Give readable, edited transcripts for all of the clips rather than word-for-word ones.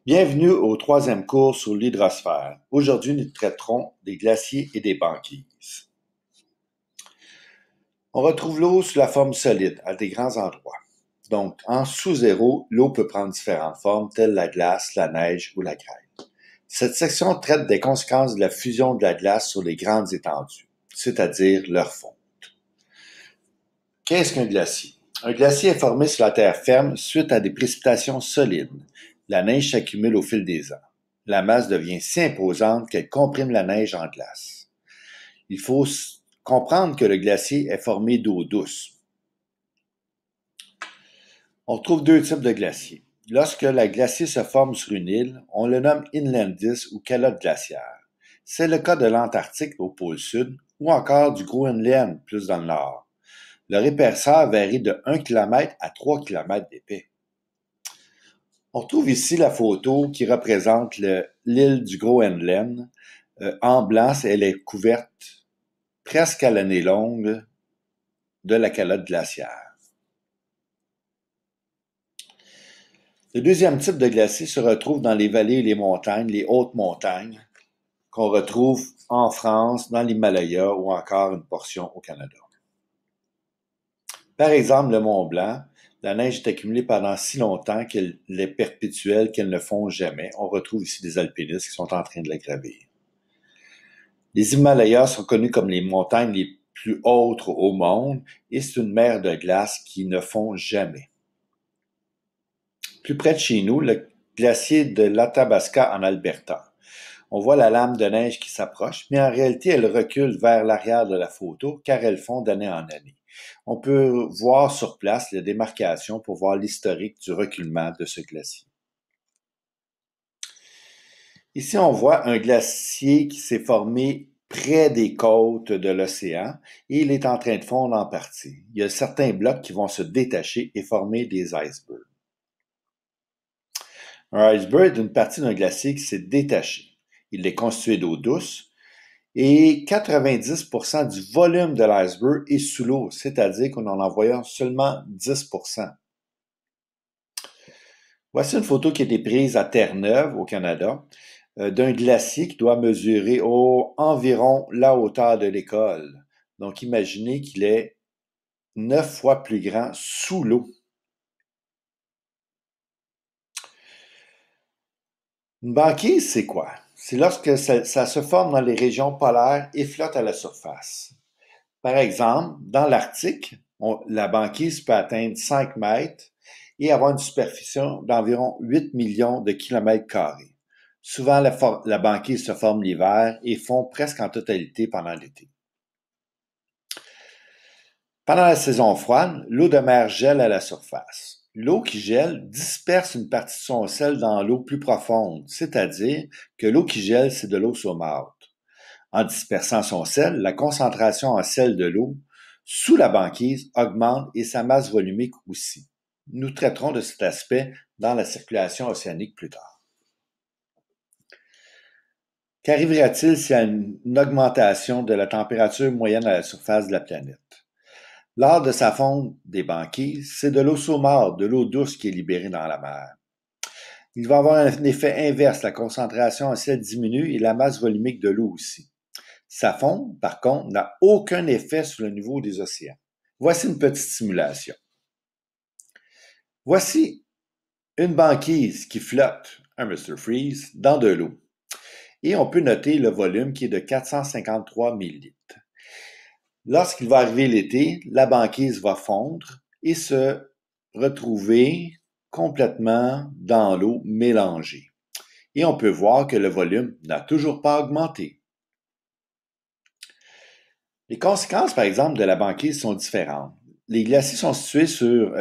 Bienvenue au troisième cours sur l'hydrosphère. Aujourd'hui, nous traiterons des glaciers et des banquises. On retrouve l'eau sous la forme solide à des grands endroits. Donc, en sous-zéro, l'eau peut prendre différentes formes, telles la glace, la neige ou la grêle. Cette section traite des conséquences de la fusion de la glace sur les grandes étendues, c'est-à-dire leur fonte. Qu'est-ce qu'un glacier? Un glacier est formé sur la terre ferme suite à des précipitations solides. La neige s'accumule au fil des ans. La masse devient si imposante qu'elle comprime la neige en glace. Il faut comprendre que le glacier est formé d'eau douce. On trouve deux types de glaciers. Lorsque le glacier se forme sur une île, on le nomme inland ice ou calotte glaciaire. C'est le cas de l'Antarctique au pôle sud ou encore du Groenland plus dans le nord. Leur épaisseur varie de 1 km à 3 km d'épais. On retrouve ici la photo qui représente l'île du Groenland. En blanc, elle est couverte presque à l'année longue de la calotte glaciaire. Le deuxième type de glacier se retrouve dans les vallées et les montagnes, les hautes montagnes, qu'on retrouve en France, dans l'Himalaya ou encore une portion au Canada. Par exemple, le Mont Blanc, la neige est accumulée pendant si longtemps qu'elle est perpétuelle, qu'elle ne fond jamais. On retrouve ici des alpinistes qui sont en train de la gravir. Les Himalayas sont connus comme les montagnes les plus hautes au monde et c'est une mer de glace qui ne fond jamais. Plus près de chez nous, le glacier de l'Athabasca en Alberta. On voit la lame de neige qui s'approche, mais en réalité, elle recule vers l'arrière de la photo car elle fond d'année en année. On peut voir sur place les démarcations pour voir l'historique du reculement de ce glacier. Ici, on voit un glacier qui s'est formé près des côtes de l'océan et il est en train de fondre en partie. Il y a certains blocs qui vont se détacher et former des icebergs. Un iceberg est une partie d'un glacier qui s'est détaché. Il est constitué d'eau douce et 90% du volume de l'iceberg est sous l'eau, c'est-à-dire qu'on en envoie seulement 10%. Voici une photo qui a été prise à Terre-Neuve, au Canada, d'un glacier qui doit mesurer environ la hauteur de l'école. Donc, imaginez qu'il est 9 fois plus grand sous l'eau. Une banquise, c'est quoi? C'est lorsque ça se forme dans les régions polaires et flotte à la surface. Par exemple, dans l'Arctique, la banquise peut atteindre 5 mètres et avoir une superficie d'environ 8 millions de kilomètres carrés. Souvent, la banquise se forme l'hiver et fond presque en totalité pendant l'été. Pendant la saison froide, l'eau de mer gèle à la surface. L'eau qui gèle disperse une partie de son sel dans l'eau plus profonde, c'est-à-dire que l'eau qui gèle, c'est de l'eau saumâtre. En dispersant son sel, la concentration en sel de l'eau sous la banquise augmente et sa masse volumique aussi. Nous traiterons de cet aspect dans la circulation océanique plus tard. Qu'arrivera-t-il s'il y a une augmentation de la température moyenne à la surface de la planète? Lors de sa fonte des banquises, c'est de l'eau saumâtre, de l'eau douce qui est libérée dans la mer. Il va y avoir un effet inverse, la concentration en sel diminue et la masse volumique de l'eau aussi. Sa fonte, par contre, n'a aucun effet sur le niveau des océans. Voici une petite simulation. Voici une banquise qui flotte, un Mr. Freeze, dans de l'eau. Et on peut noter le volume qui est de 453 millilitres. Lorsqu'il va arriver l'été, la banquise va fondre et se retrouver complètement dans l'eau mélangée. Et on peut voir que le volume n'a toujours pas augmenté. Les conséquences, par exemple, de la banquise sont différentes. Les glaciers sont situés sur,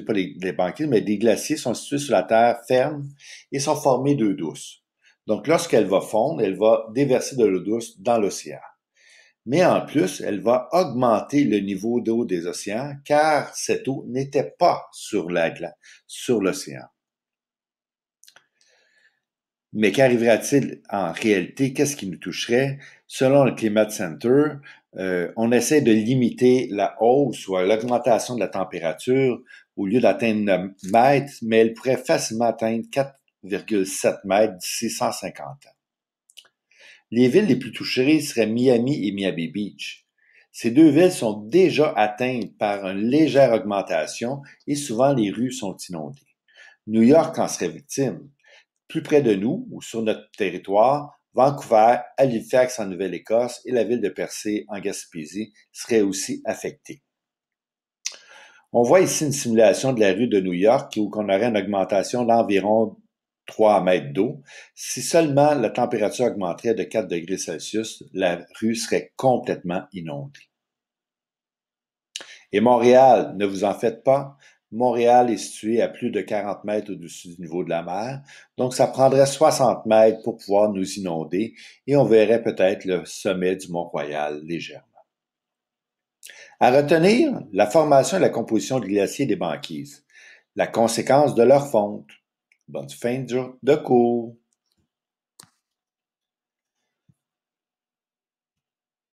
pas les banquises, mais des glaciers sont situés sur la terre ferme et sont formés d'eau douce. Donc, lorsqu'elle va fondre, elle va déverser de l'eau douce dans l'océan. Mais en plus, elle va augmenter le niveau d'eau des océans car cette eau n'était pas sur l'océan. Mais qu'arrivera-t-il en réalité? Qu'est-ce qui nous toucherait? Selon le Climate Center, on essaie de limiter la hausse ou l'augmentation de la température au lieu d'atteindre 9 mètres, mais elle pourrait facilement atteindre 4,7 mètres d'ici 150 ans. Les villes les plus touchées seraient Miami et Miami Beach. Ces deux villes sont déjà atteintes par une légère augmentation et souvent les rues sont inondées. New York en serait victime. Plus près de nous, ou sur notre territoire, Vancouver, Halifax en Nouvelle-Écosse et la ville de Percé en Gaspésie seraient aussi affectées. On voit ici une simulation de la rue de New York où on aurait une augmentation d'environ 3 mètres d'eau. Si seulement la température augmenterait de 4 degrés Celsius, la rue serait complètement inondée. Et Montréal, ne vous en faites pas, Montréal est situé à plus de 40 mètres au-dessus du niveau de la mer, donc ça prendrait 60 mètres pour pouvoir nous inonder et on verrait peut-être le sommet du Mont-Royal légèrement. À retenir, la formation et la composition du glacier des banquises, la conséquence de leur fonte. Bonne fin de cours!